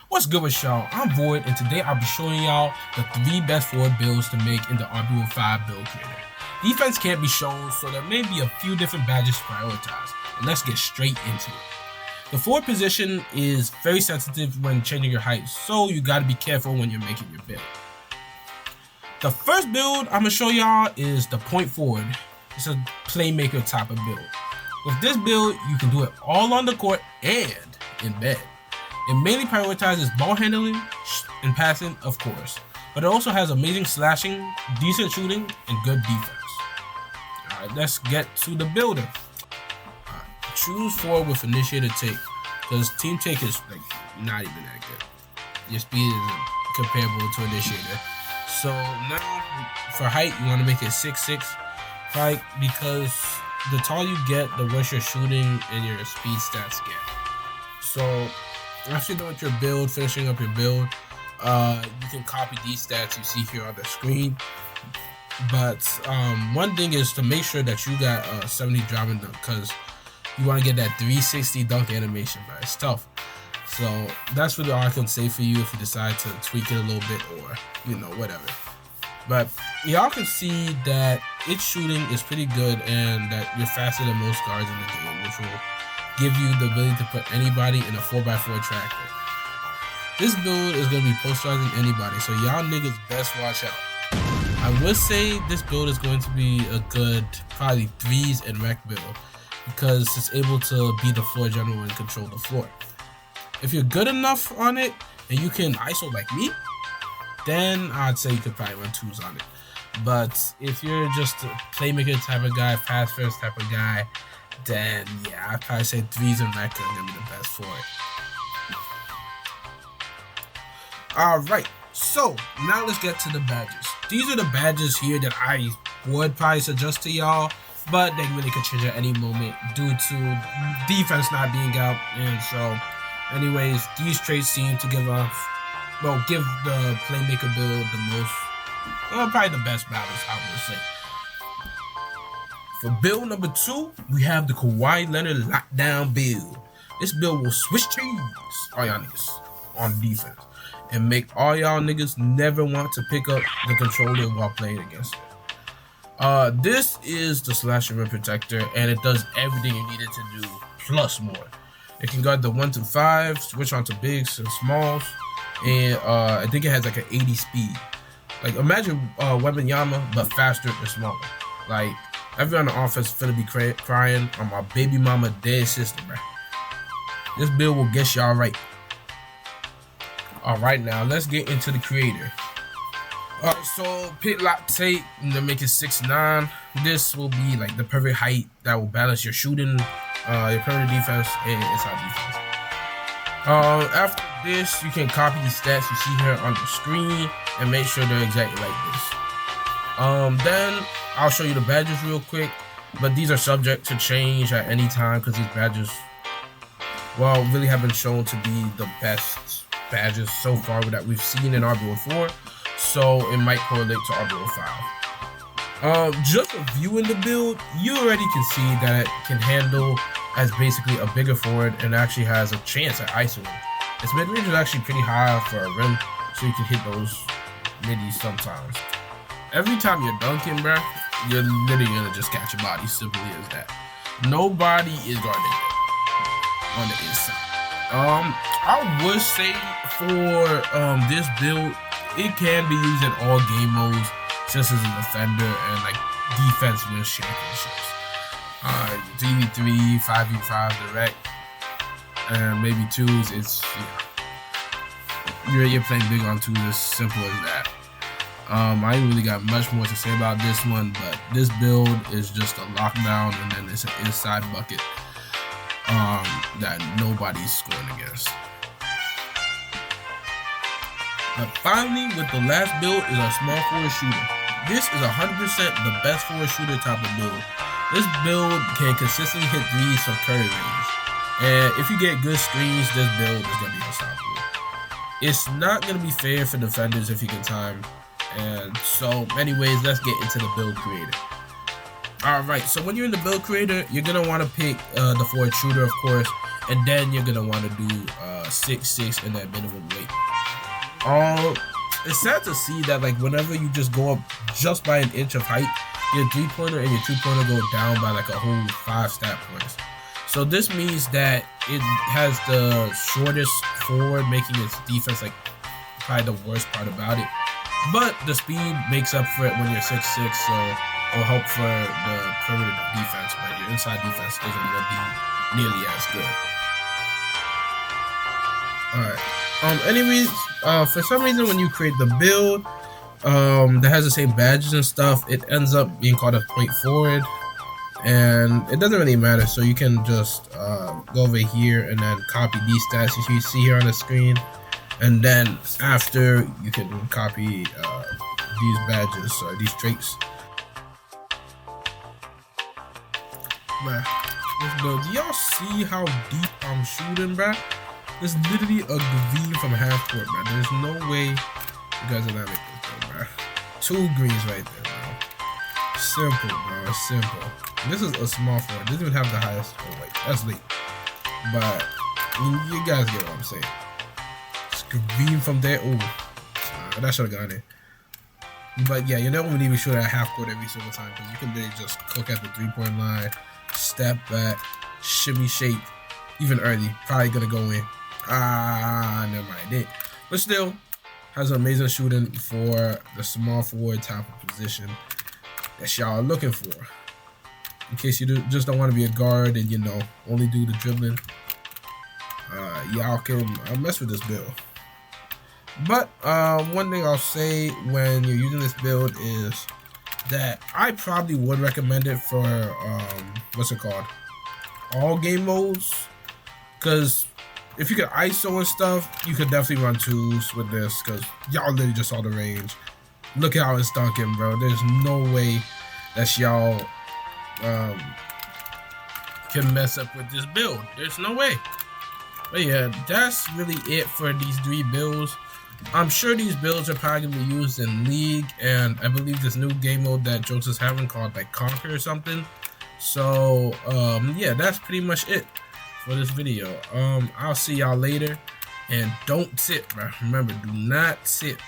What's good with y'all? I'm Void, and today I'll be showing y'all the 3 best forward builds to make in the RB5 build creator. Defense can't be shown, so there may be a few different badges to prioritize, and let's get straight into it. The forward position is very sensitive when changing your height, so you gotta be careful when you're making your build. The first build I'm gonna show y'all is the point forward. It's a Playmaker type of build. With this build, you can do it all on the court and in bed. It mainly prioritizes ball handling and passing, of course, but it also has amazing slashing, decent shooting, and good defense. Alright, let's get to the builder. Choose forward with initiator take, because team take is like not even that good. Your speed isn't comparable to initiator. So now for height, you want to make it 6'6", right? Because the taller you get, the worse your shooting and your speed stats get. So after you're done with your build, finishing up your build, you can copy these stats you see here on the screen. But one thing is to make sure that you got 70 driving dunk, because you want to get that 360 dunk animation, but it's tough. So that's really all I can say for you if you decide to tweak it a little bit or, whatever. But y'all can see that its shooting is pretty good and that you're faster than most guards in the game, which will give you the ability to put anybody in a 4x4 tracker. This build is going to be posterizing anybody, so y'all niggas best watch out. I would say this build is going to be a good probably threes and rec build, because it's able to be the floor general and control the floor. If you're good enough on it and you can ISO like me, then I'd say you could probably run twos on it. But if you're just a playmaker type of guy, pass first type of guy, then yeah, I'd probably say threes and rec are gonna be the best for it. Alright, so now let's get to the badges. These are the badges here that I would probably suggest to y'all, but they really could change at any moment due to defense not being out. And so anyways, these traits seem to give the Playmaker build the most, probably the best balance, I would say. For build number 2, we have the Kawhi Leonard lockdown build. This build will switch teams, all y'all niggas, on defense, and make all y'all niggas never want to pick up the controller while playing against it. This is the slasher rim protector, and it does everything you need it to do, plus more. It can guard the 1 through 5, switch onto bigs and smalls, and I think it has like an 80 speed. Like imagine Wembanyama, but faster and smaller. Like everyone on the offense finna be crying on my baby mama dead sister, bro. This build will get y'all right. Alright, now let's get into the creator. Alright, so pit lock tape to make it 6'9". This will be like the perfect height that will balance your shooting, your perimeter defense, and inside defense. After this, you can copy the stats you see here on the screen and make sure they're exactly like this. Then I'll show you the badges real quick, but these are subject to change at any time because these badges, well, really have been shown to be the best badges so far that we've seen in RB4, so it might correlate to RB5. Just reviewing the build, you already can see that it can handle as basically a bigger forward and actually has a chance at ISO. Its mid-range is actually pretty high for a rim, so you can hit those middies sometimes. Every time you're dunking, bruh, you're literally gonna just catch your body, simple as that. Nobody is guarding it on the inside. I would say for this build, it can be used in all game modes, just as a defender and like defense wins championships. 3v3, 5v5 direct, and maybe twos. It's you're playing big on twos. As simple as that. I ain't really got much more to say about this one, but this build is just a lockdown, and then it's an inside bucket that nobody's scoring against. But finally, with the last build is our small forward shooter. This is 100% the best forward shooter type of build. This build can consistently hit threes from curry range, and if you get good screens, this build is going to be unstoppable. It's not going to be fair for defenders if you can time, and so anyways, let's get into the build creator. Alright, so when you're in the build creator, you're going to want to pick the forward shooter, of course, and then you're gonna want to do 6'6" in that minimum weight. It's sad to see that like whenever you just go up just by an inch of height, your 3-pointer and your 2-pointer go down by like a whole 5 stat points. So this means that it has the shortest forward, making its defense like probably the worst part about it. But the speed makes up for it when you're 6'6", so it'll help for the perimeter defense, but your inside defense isn't gonna be nearly as good. Alright. Anyways, for some reason when you create the build that has the same badges and stuff, it ends up being called a point forward. And it doesn't really matter, so you can just go over here and then copy these stats you see here on the screen, and then after you can copy these badges or these traits. Bruh, let's go. Do y'all see how deep I'm shooting, bruh? There's literally a green from half court, bruh. There's no way you guys are not making this though, bruh. 2 greens right there, bro. Simple, bro. Simple. This is a small forward. Doesn't even have the highest. Oh wait, that's late. But you guys get what I'm saying. Screen from there. Ooh, that should have gone in. But yeah, you don't even need to shoot at half court every single time because you can literally just cook at the 3-point line, step back, shimmy shake, even early. Probably gonna go in. Never mind it. But still, has an amazing shooting for the small forward type of position that y'all are looking for. In case you just don't want to be a guard and, you know, only do the dribbling, y'all can mess with this build. But one thing I'll say when you're using this build is that I probably would recommend it for, what's it called? All game modes. Because if you could ISO and stuff, you could definitely run 2s with this because y'all literally just saw the range. Look at how it's dunking, bro. There's no way that y'all can mess up with this build. There's no way. But yeah, that's really it for these 3 builds. I'm sure these builds are probably gonna be used in League, and I believe this new game mode that Jokes is having called like Conquer or something. So yeah, that's pretty much it for this video. I'll see y'all later, and don't sit, bro. Remember, do not sit.